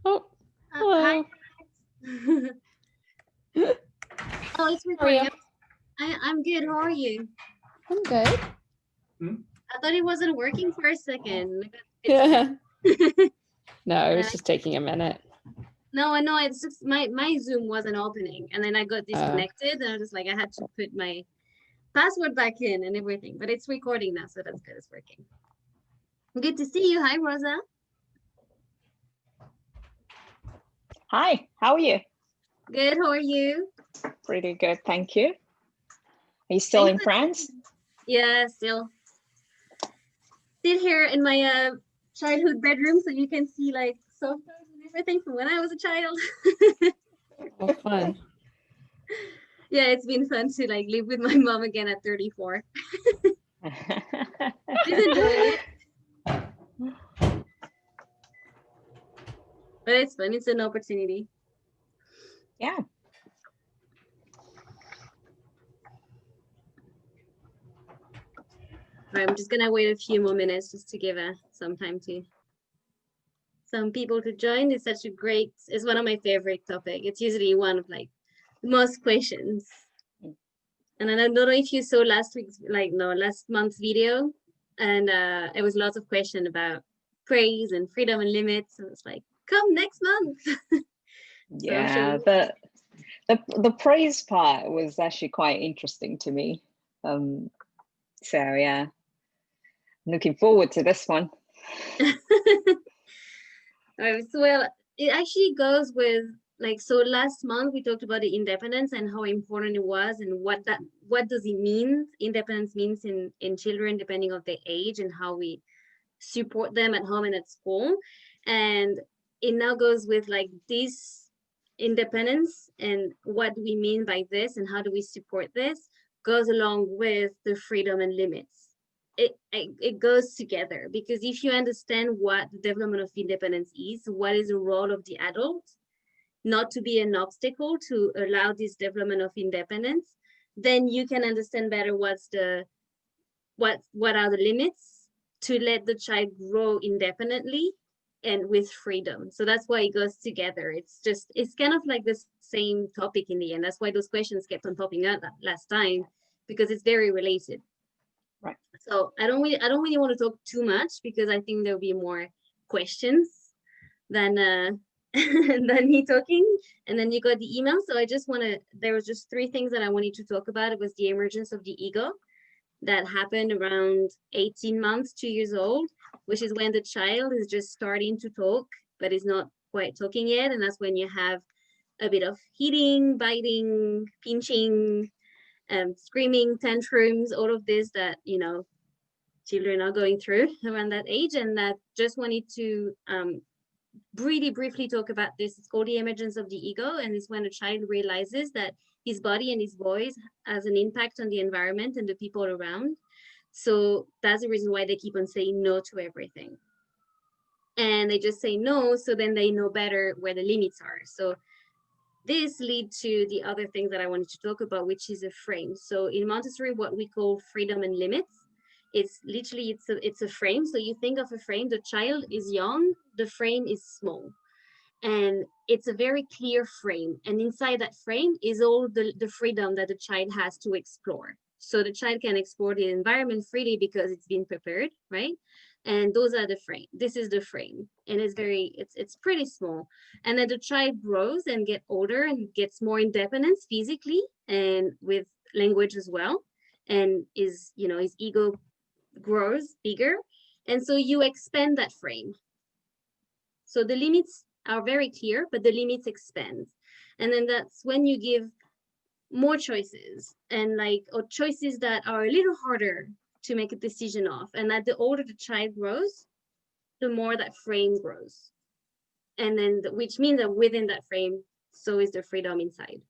Oh, Hi. hello. Oh, it's How are recording. you? I'm good. How are you? I'm good. I thought it wasn't working for a second. Yeah. It's No, it and was just taking a minute. no, I know it's just my Zoom wasn't opening, and then I got Uh, disconnected, and I was like, I had to put my password back in and everything. But it's recording now, so that's good. It's working. Good to see you. Hi, Rosa. Hi, how are you? Good. How are you? Pretty good, thank you. Are you still Thanks in for France? yeah, still sit here in my childhood bedroom, so you can see like sofas and everything from when I was a child. oh, fun. Yeah, it's been fun to like live with my mom again at 34. She's enjoying it, but it's fun. It's an opportunity. Yeah. All right, I'm just gonna wait a few more minutes just to give some time to some people to join. It's such a great. It's one of my favorite topic. It's usually one of like the most questions. And I don't know if you saw last week's last month's video, and it was lots of question about praise and freedom and limits. So it's like, come next month. So I'm sure. Yeah, the praise part was actually quite interesting to me. So yeah, looking forward to this one. Well, it actually goes with like so last month we talked about the independence and how important it was and what does it mean independence means in children depending on their age and how we support them at home and at school. And it now goes with like this independence and what do we mean by this and how do we support this goes along with the freedom and limits. It goes together because if you understand what the development of independence is, what is the role of the adult, not to be an obstacle to allow this development of independence, then you can understand better what are the limits to let the child grow independently and with freedom. So that's why it goes together. It's kind of like the same topic in the end. That's why those questions kept on popping up last time, because it's very related. Right. So I don't really want to talk too much because I think there'll be more questions than than me talking. And then you got the email. So I just want to. There was just three things that I wanted to talk about. It was the emergence of the ego that happened around 18 months, 2 years old, which is when the child is just starting to talk but is not quite talking yet, and that's when you have a bit of hitting, biting, pinching, screaming, tantrums, all of this that children are going through around that age. And that just wanted to really briefly talk about this. It's called the emergence of the ego, and it's when a child realizes that his body and his voice has an impact on the environment and the people around. So that's the reason why they keep on saying no to everything. And they just say no, so then they know better where the limits are. So this lead to the other thing that I wanted to talk about, which is a frame. So in Montessori, what we call freedom and limits, it's literally it's a frame. So you think of a frame, the child is young, the frame is small, and it's a very clear frame. And inside that frame is all the freedom that the child has to explore. So the child can explore the environment freely because it's been prepared, right? And those are the frame. This is the frame, and it's pretty small. And then the child grows and get older and gets more independence physically and with language as well, and his ego grows bigger, and so you expand that frame. So the limits are very clear, but the limits expand. And then that's when you give more choices and or choices that are a little harder to make a decision of. And that the older the child grows, the more that frame grows. And then which means that within that frame, so is the freedom inside.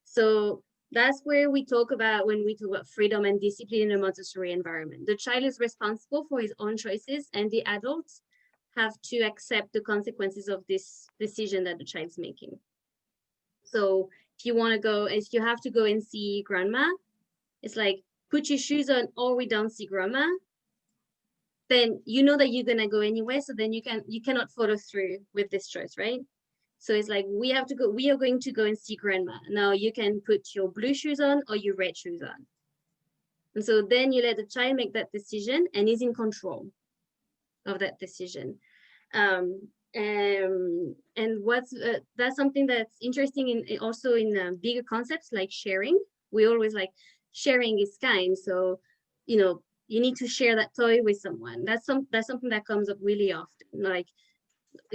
So that's where we talk about when we talk about freedom and discipline in a Montessori environment. The child is responsible for his own choices, and the adults have to accept the consequences of this decision that the child's making. So if you have to go and see grandma, it's like, put your shoes on or we don't see grandma. then you know that you're gonna go anywhere. So then you cannot follow through with this choice, right? So it's like we are going to go and see grandma. Now you can put your blue shoes on or your red shoes on. And so then you let the child make that decision and is in control of that decision. And what's that's something that's interesting in also in bigger concepts like sharing. We always like sharing is kind. So, you know, you need to share that toy with someone. That's something that comes up really often. Like,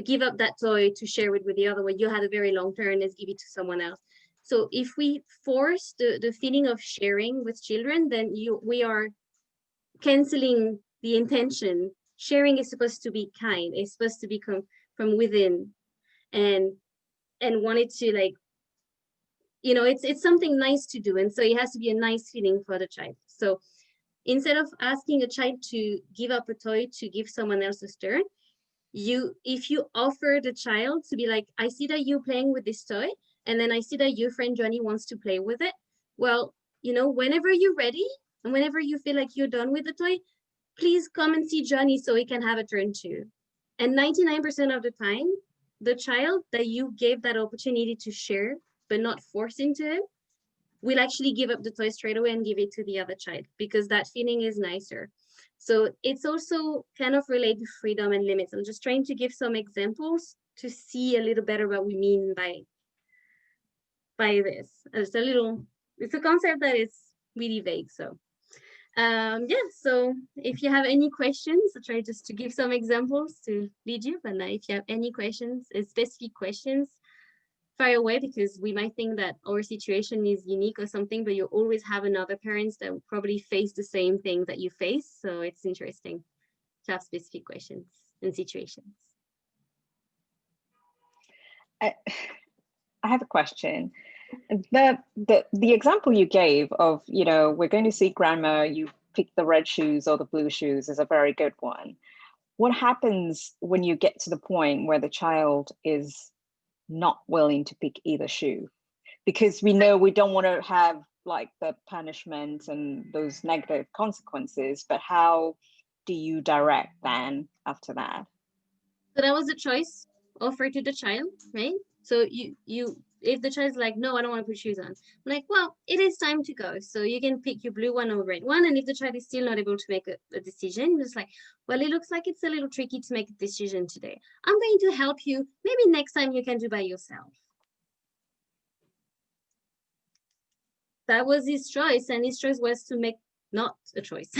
give up that toy to share it with the other one. You had a very long turn, let's give it to someone else. So if we force the feeling of sharing with children, then we are canceling the intention. Sharing is supposed to be kind. It's supposed to become from within, and wanted to, like, you know, it's something nice to do, and so it has to be a nice feeling for the child. So instead of asking a child to give up a toy to give someone else a turn, if you offer the child to be like, I see that you're playing with this toy, and then I see that your friend Johnny wants to play with it. Well, you know, whenever you're ready and whenever you feel like you're done with the toy, please come and see Johnny so he can have a turn too. And 99% of the time, the child that you gave that opportunity to share, but not force into it, will actually give up the toy straight away and give it to the other child, because that feeling is nicer. So it's also kind of related to freedom and limits. I'm just trying to give some examples to see a little better what we mean by this. It's a concept that is really vague. So yeah, so if you have any questions, I'll try just to give some examples to lead you. But if you have any questions, specific questions, fire away, because we might think that our situation is unique or something, but you always have another parents that will probably face the same thing that you face. So it's interesting to have specific questions and situations. I have a question. The example you gave of, you know, we're going to see grandma, you pick the red shoes or the blue shoes, is a very good one. What happens when you get to the point where the child is not willing to pick either shoe? Because we know we don't want to have like the punishment and those negative consequences, but how do you direct then after that? So that was a choice offered to the child, right? So if the child's like, no, I don't want to put shoes on, I'm like, well, it is time to go. So you can pick your blue one or red one. And if the child is still not able to make a decision, just like, well, it looks like it's a little tricky to make a decision today. I'm going to help you. Maybe next time you can do by yourself. That was his choice. And his choice was to make not a choice,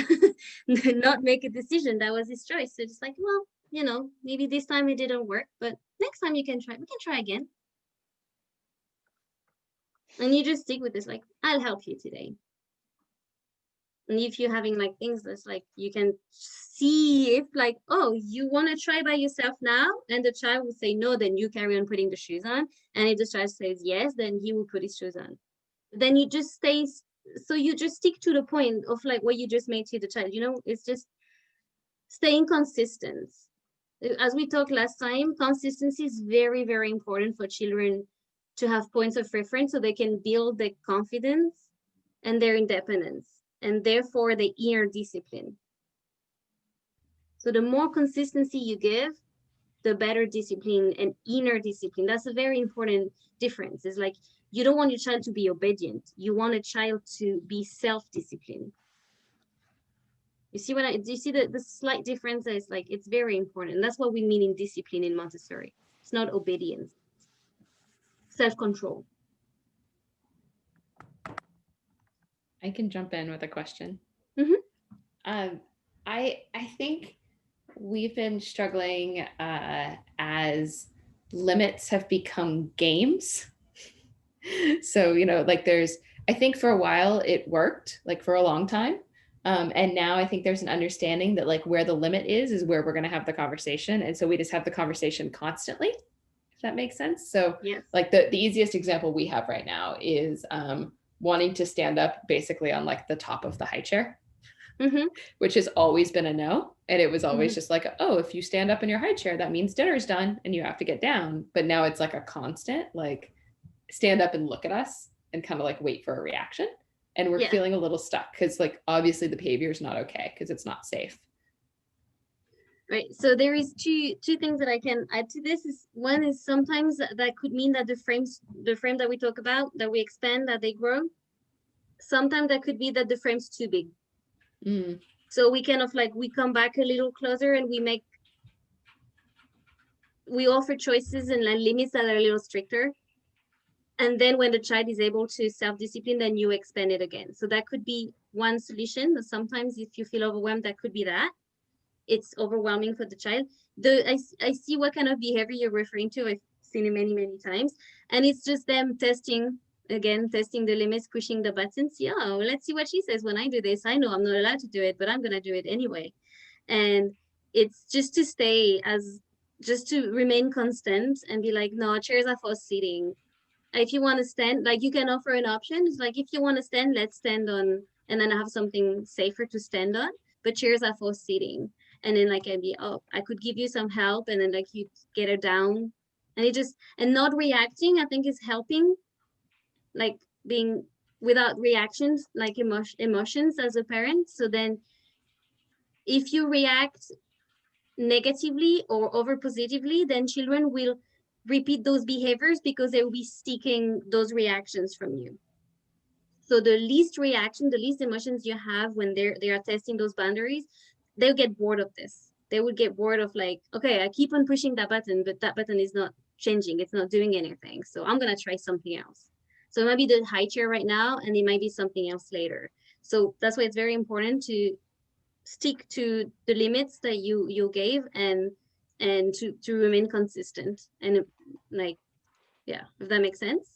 not make a decision. That was his choice. So just like, well, you know, maybe this time it didn't work, but next time you can try. We can try again. And you just stick with this, like, I'll help you today. And if you're having like things that's like, you can see if like, oh, you want to try by yourself now, and the child will say no, then you carry on putting the shoes on. And if the child says yes, then he will put his shoes on. Then you just stay, so you just stick to the point of like what you just made to the child, you know, it's just staying consistent. As we talked last time, consistency is very, very important for children to have points of reference so they can build their confidence and their independence, and therefore the inner discipline. So the more consistency you give, the better discipline and inner discipline. That's a very important difference. It's like, you don't want your child to be obedient. You want a child to be self-disciplined. You see do you see the slight difference? Is like, it's very important. That's what we mean in discipline in Montessori. It's not obedience, self-control. I can jump in with a question. Mm-hmm. I think we've been struggling as limits have become games. So, you know, like I think for a while it worked, like for a long time. And now I think there's an understanding that like where the limit is where we're going to have the conversation. And so we just have the conversation constantly, if that makes sense. So yes. Like the easiest example we have right now is wanting to stand up basically on like the top of the high chair, mm-hmm. which has always been a no. And it was always mm-hmm. just like, oh, if you stand up in your high chair, that means dinner's done and you have to get down. But now it's like a constant, like stand up and look at us and kind of like wait for a reaction. And we're feeling a little stuck because like obviously the behavior is not okay because it's not safe. Right. So there is two things that I can add to this. Is one is sometimes that could mean that the frame that we talk about, that we expand, that they grow. Sometimes that could be that the frame's too big. Mm. So we kind of like, we come back a little closer and we offer choices and like limits that are a little stricter. And then when the child is able to self-discipline, then you expand it again. So that could be one solution. Sometimes if you feel overwhelmed, that could be that. It's overwhelming for the child. I see what kind of behavior you're referring to. I've seen it many, many times. And it's just them testing the limits, pushing the buttons. Yeah, well, let's see what she says when I do this. I know I'm not allowed to do it, but I'm going to do it anyway. And it's just to remain constant and be like, no, chairs are for sitting. If you want to stand, like you can offer an option. It's like, if you want to stand, let's stand on, and then I have something safer to stand on, but chairs are for sitting. And then like, I could give you some help, and then like you get her down, and not reacting, I think is helping, like being without reactions, like emotions as a parent. So then if you react negatively or over positively, then children will repeat those behaviors because they will be seeking those reactions from you. So the least reaction, the least emotions you have when they are testing those boundaries, they'll get bored of this. They would get bored of like, okay, I keep on pushing that button, but that button is not changing. It's not doing anything. So I'm going to try something else. So it might be the high chair right now, and it might be something else later. So that's why it's very important to stick to the limits that you gave, and to remain consistent. And like, yeah, if that makes sense.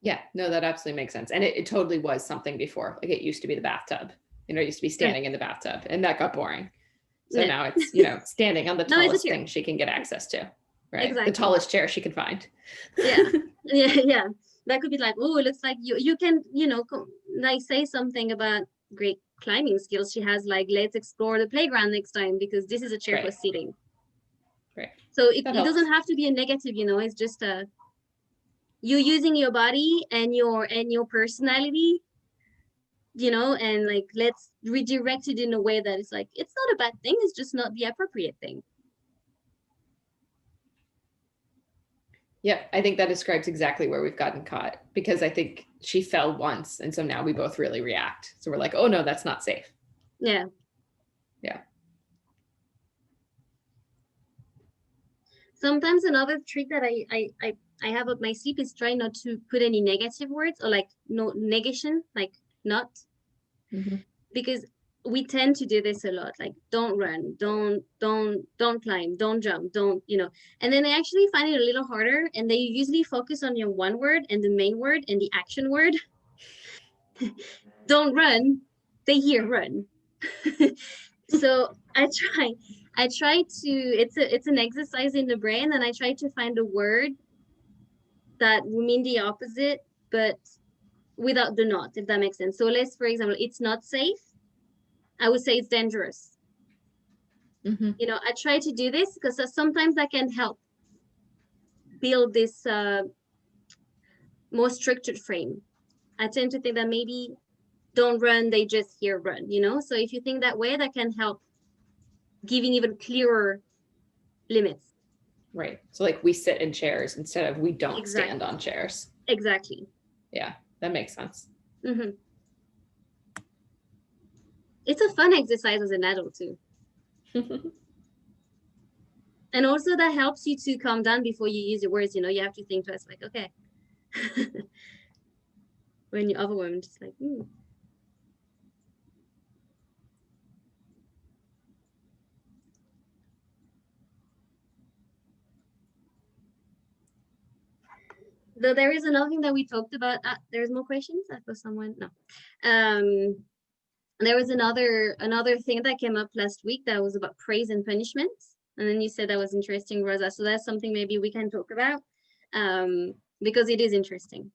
Yeah, no, that absolutely makes sense. And it totally was something before. Like it used to be the bathtub, it used to be standing in the bathtub, and that got boring. So Yeah. now it's, standing on the No, it's a tallest chair. thing she can get access to, right? Exactly. The tallest chair she can find. Yeah. Yeah. That could be like, oh, it looks like you can, like say something about great climbing skills she has, like, let's explore the playground next time because this is a chair for Right. sitting. Right. So it That helps. doesn't have to be a negative, it's just you using your body and your personality, and like, let's redirect it in a way that it's like, it's not a bad thing, it's just not the appropriate thing. Yeah, I think that describes exactly where we've gotten caught, because I think she fell once. And so now we both really react. So we're like, oh no, that's not safe. Yeah. Yeah. Sometimes another trick that I have up my sleeve is try not to put any negative words, or like no negation, like not, because we tend to do this a lot, like don't run, don't climb, don't jump, don't, and then I actually find it a little harder, and they usually focus on your one word and the main word and the action word. Don't run, they hear run. So I try to, it's an exercise in the brain, and I try to find a word that will mean the opposite, but without the not, if that makes sense. So let's, for example, it's not safe, I would say it's dangerous. I try to do this because sometimes that can help build this more structured frame. I tend to think that maybe don't run, they just hear run, so if you think that way, that can help giving even clearer limits. Right. So like, we sit in chairs instead of we don't Exactly. stand on chairs. Exactly. Yeah, that makes sense. It's a fun exercise as an adult too. And also that helps you to calm down before you use your words. You have to think twice, like, okay. When you're overwhelmed, it's like, Though there is another thing that we talked about. There's more questions. I thought someone, no. There was another thing that came up last week that was about praise and punishment. And then you said that was interesting, Rosa. So that's something maybe we can talk about, because it is interesting.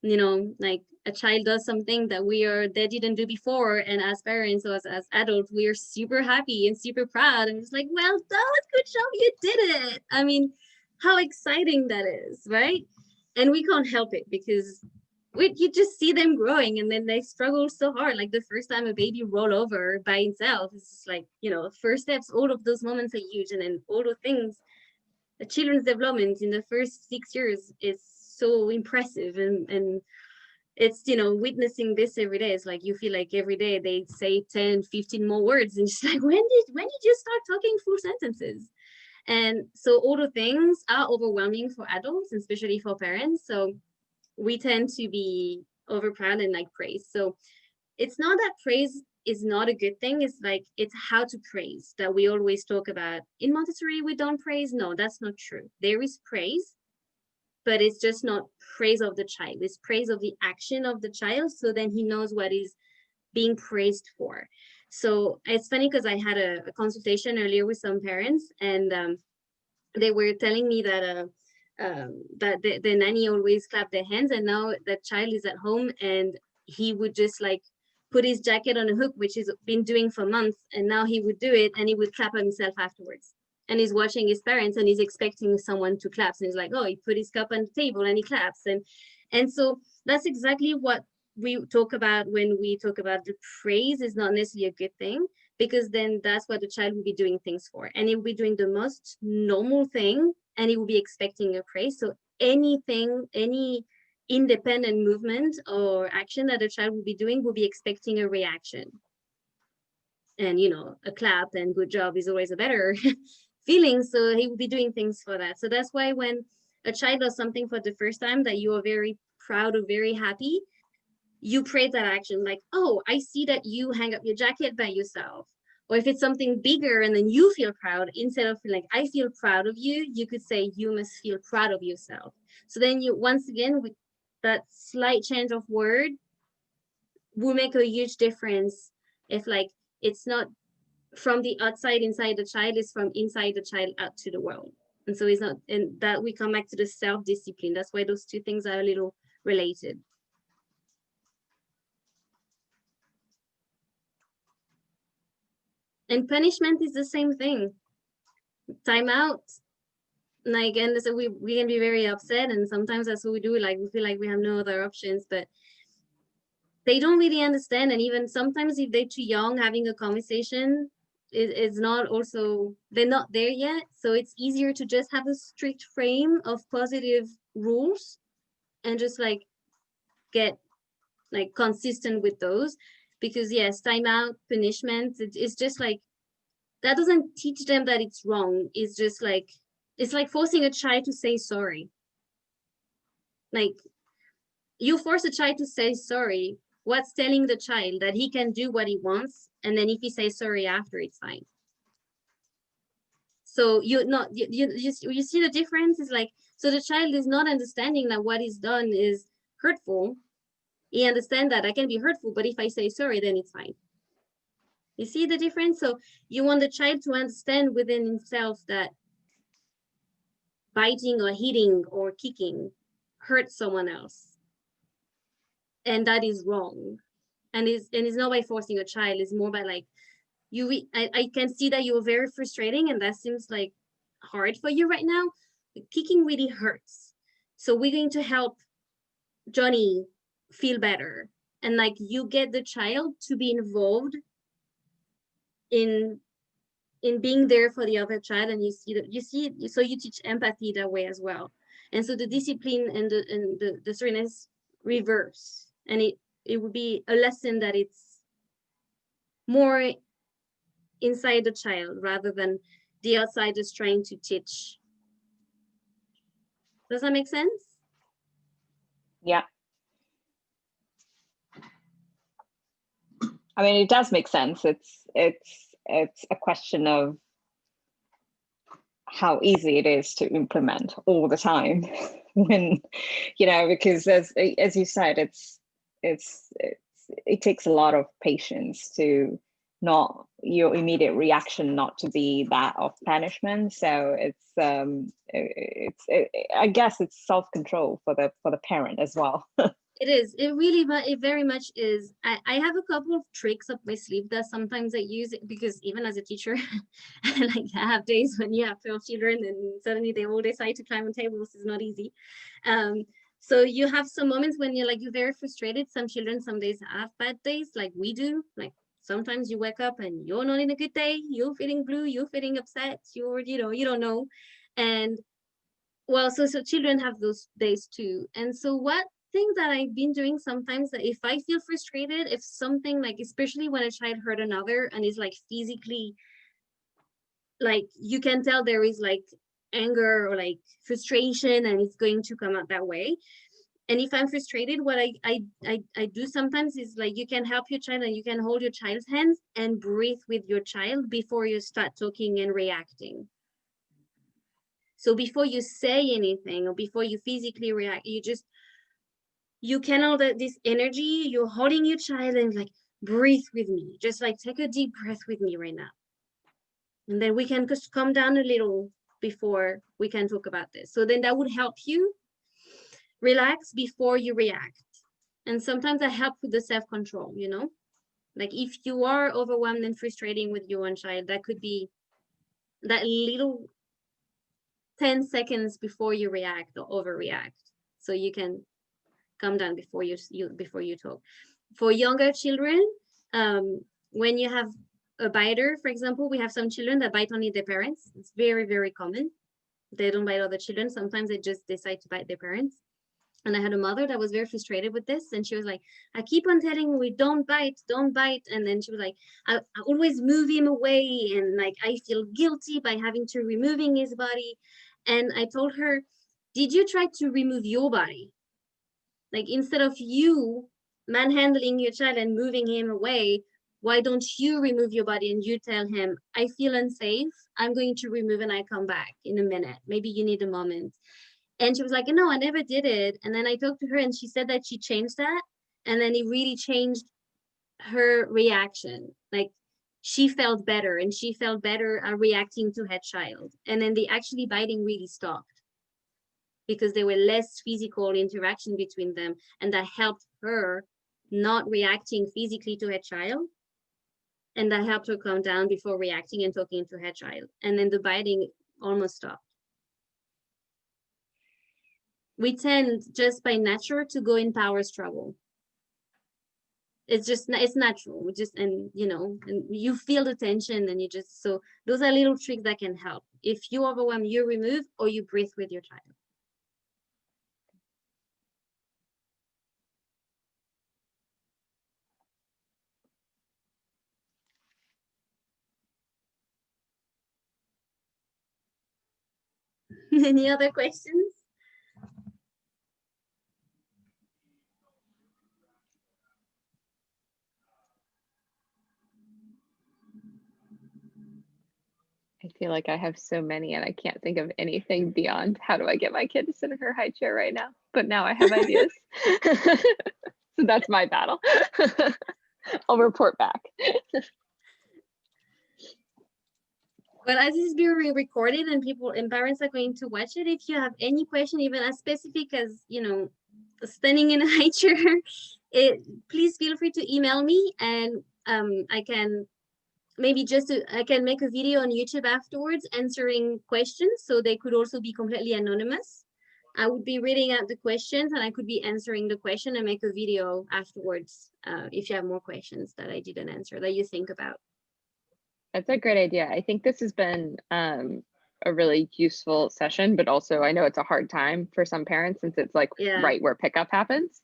Like a child does something that they didn't do before. And as parents, or as adults, we are super happy and super proud. And it's like, well done, good job, you did it. I mean, how exciting that is, right? And we can't help it because you just see them growing, and then they struggle so hard. Like the first time a baby roll over by itself, it's just like, you know, first steps, all of those moments are huge. And then all the things, the children's development in the first 6 years is so impressive. And it's, you know, witnessing this every day. It's like you feel like every day they say 10, 15 more words, and it's like, when did you start talking full sentences? And so all the things are overwhelming for adults, and especially for parents. So we tend to be over proud and like praise. So it's not that praise is not a good thing. It's like, it's how to praise that we always talk about. In Montessori, we don't praise. No, that's not true. There is praise, but it's just not praise of the child. It's praise of the action of the child. So then he knows what is being praised for. So it's funny because I had a consultation earlier with some parents, and they were telling me that that the nanny always clapped their hands, and now that child is at home and he would just like put his jacket on a hook, which he's been doing for months, and now he would do it and he would clap himself afterwards. And he's watching his parents and he's expecting someone to clap. And he's like, oh, he put his cup on the table and he claps. And so that's exactly what we talk about when we talk about the praise is not necessarily a good thing, because then that's what the child will be doing things for. And he will be doing the most normal thing and he will be expecting a praise. So anything, any independent movement or action that a child will be doing will be expecting a reaction. And, you know, a clap and good job is always a better feeling. So he will be doing things for that. So that's why when a child does something for the first time that you are very proud or very happy, you praise that action. Like, oh, I see that you hang up your jacket by yourself. Or if it's something bigger and then you feel proud, instead of like, I feel proud of you, you could say, you must feel proud of yourself. So then you, once again, with that slight change of word will make a huge difference. If like, it's not from the outside inside the child, is from inside the child out to the world. And so it's not, and that we come back to the self-discipline. That's why those two things are a little related. And punishment is the same thing. Timeout, like, and so we can be very upset, and sometimes that's what we do. Like we feel like we have no other options, but they don't really understand. And even sometimes if they're too young, having a conversation is not also, they're not there yet. So it's easier to just have a strict frame of positive rules and just like get like consistent with those. Because yes, timeout, punishment, it's just like, that doesn't teach them that it's wrong. It's just like, it's like forcing a child to say sorry. Like, you force a child to say sorry, what's telling the child that he can do what he wants, and then if he says sorry after, it's fine. So you see the difference is like, so the child is not understanding that what is done is hurtful. He understands that I can be hurtful, but if I say sorry, then it's fine. You see the difference? So you want the child to understand within himself that biting or hitting or kicking hurts someone else. And that is wrong. And it's not by forcing a child, it's more by like, I can see that you're very frustrating and that seems like hard for you right now. Kicking really hurts. So we're going to help Johnny feel better. And like, you get the child to be involved in being there for the other child, and you see so you teach empathy that way as well. And so the discipline and the seriousness reverse, and it would be a lesson that it's more inside the child rather than the outside is trying to teach. Does that make sense? Yeah. I mean, it does make sense. It's a question of how easy it is to implement all the time when, you know, because as you said, it takes a lot of patience to not your immediate reaction not to be that of punishment. So I guess it's self-control for the parent as well. It is. It very much is. I have a couple of tricks up my sleeve that sometimes I use, because even as a teacher, like I have days when you have 12 children and suddenly they all decide to climb on tables. Is not easy. So you have some moments when you're very frustrated. Some children some days have bad days, like we do. Like sometimes you wake up and you're not in a good day, you're feeling blue, you're feeling upset, you don't know. And well, so children have those days too. And so what thing that I've been doing sometimes, that if I feel frustrated, if something, like especially when a child hurt another and is like physically, like you can tell there is like anger or like frustration and it's going to come out that way. And if I'm frustrated, what I do sometimes is like, you can help your child and you can hold your child's hands and breathe with your child before you start talking and reacting. So before you say anything or before you physically react, you can all this energy, you're holding your child and like, breathe with me. Just like take a deep breath with me right now. And then we can just calm down a little before we can talk about this. So then that would help you relax before you react. And sometimes that helps with the self-control, like if you are overwhelmed and frustrating with your own child, that could be that little 10 seconds before you react or overreact, so you can calm down before you talk. For younger children, when you have a biter, for example, we have some children that bite only their parents. It's very, very common. They don't bite other children. Sometimes they just decide to bite their parents. And I had a mother that was very frustrated with this. And she was like, I keep on telling we don't bite, don't bite. And then she was like, I always move him away. And like, I feel guilty by having to removing his body. And I told her, did you try to remove your body? Like, instead of you manhandling your child and moving him away, why don't you remove your body and you tell him, I feel unsafe, I'm going to remove and I come back in a minute. Maybe you need a moment. And she was like, no, I never did it. And then I talked to her and she said that she changed that. And then it really changed her reaction. Like, she felt better and she felt better reacting to her child. And then the actually biting really stopped because there were less physical interaction between them. And that helped her not reacting physically to her child. And that helped her calm down before reacting and talking to her child. And then the biting almost stopped. We tend just by nature to go in power struggle. It's natural. We just, and you feel the tension and so those are little tricks that can help. If you overwhelm, you remove or you breathe with your child. Any other questions? I feel like I have so many and I can't think of anything beyond how do I get my kid to sit in her high chair right now? But now I have ideas. So that's my battle. I'll report back. Well, as this is being recorded and parents are going to watch it, if you have any question, even as specific as, standing in a high chair, please feel free to email me and I can I can make a video on YouTube afterwards answering questions, so they could also be completely anonymous. I would be reading out the questions and I could be answering the question and make a video afterwards if you have more questions that I didn't answer that you think about. That's a great idea. I think this has been a really useful session, but also I know it's a hard time for some parents since it's like right where pickup happens.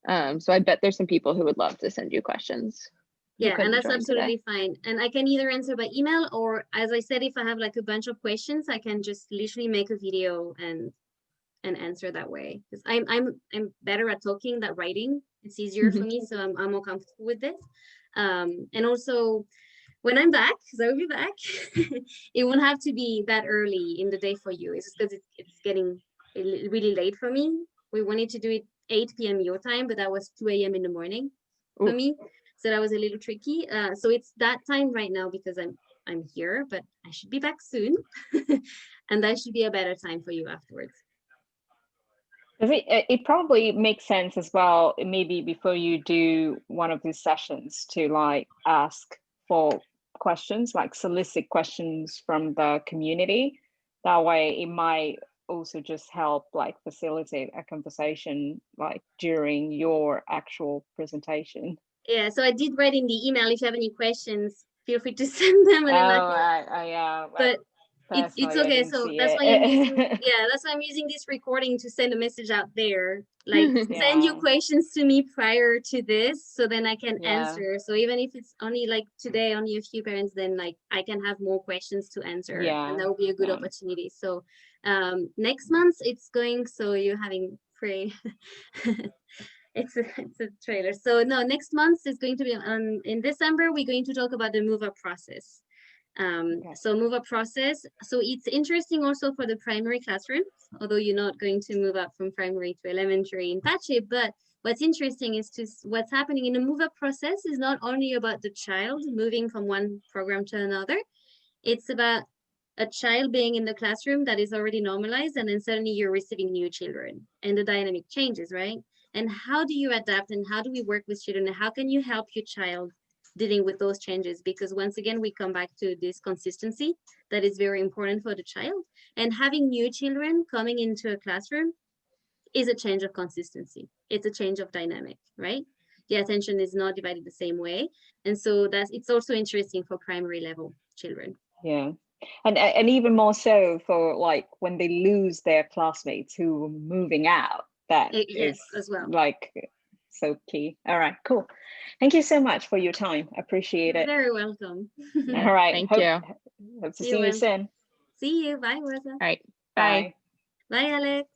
So I bet there's some people who would love to send you questions. Yeah, and that's absolutely fine. And I can either answer by email or, as I said, if I have like a bunch of questions, I can just literally make a video and answer that way. Because I'm better at talking than writing. It's easier for me, so I'm more comfortable with this. And also, when I'm back, because I will be back, it won't have to be that early in the day for you. It's just because it's getting really late for me. We wanted to do it 8 p.m. your time, but that was 2 a.m. in the morning for me. So that was a little tricky. So it's that time right now because I'm here, but I should be back soon. And that should be a better time for you afterwards. It probably makes sense as well, maybe before you do one of these sessions, to like ask for questions, like solicit questions from the community. That way it might also just help like facilitate a conversation like during your actual presentation. Yeah, so I did write in the email, if you have any questions, feel free to send them, and then Yeah. but it's Personally, I okay. didn't So see that's why I'm using, it. yeah, that's why I'm using this recording to send a message out there. Like, send your Yeah, questions to me prior to this, so then I can yeah, answer. So even if it's only like today, only a few parents, then like I can have more questions to answer, and yeah. that will be a good opportunity. So next month it's going, so you're having free. It's a trailer. So no, next month is going to be on in December. We're going to talk about the move up process. Okay. So move up process. So it's interesting also for the primary classrooms, although you're not going to move up from primary to elementary in Pache, but what's interesting is to what's happening in the move up process is not only about the child moving from one program to another, it's about a child being in the classroom that is already normalized, and then suddenly you're receiving new children and the dynamic changes, right? And how do you adapt, and how do we work with children, and how can you help your child dealing with those changes? Because once again, we come back to this consistency that is very important for the child, and having new children coming into a classroom is a change of consistency. It's a change of dynamic, right? The attention is not divided the same way. And so it's also interesting for primary level children. Yeah. And even more so for like when they lose their classmates who are moving out, that Yes, is as well. like so key. All right, cool. Thank you so much for your time. Appreciate You're it. very welcome. Yeah, All right. thank Hope you. to See see you you. soon. See you. Bye, Rosa. All right. Bye. Bye. Bye, Alex.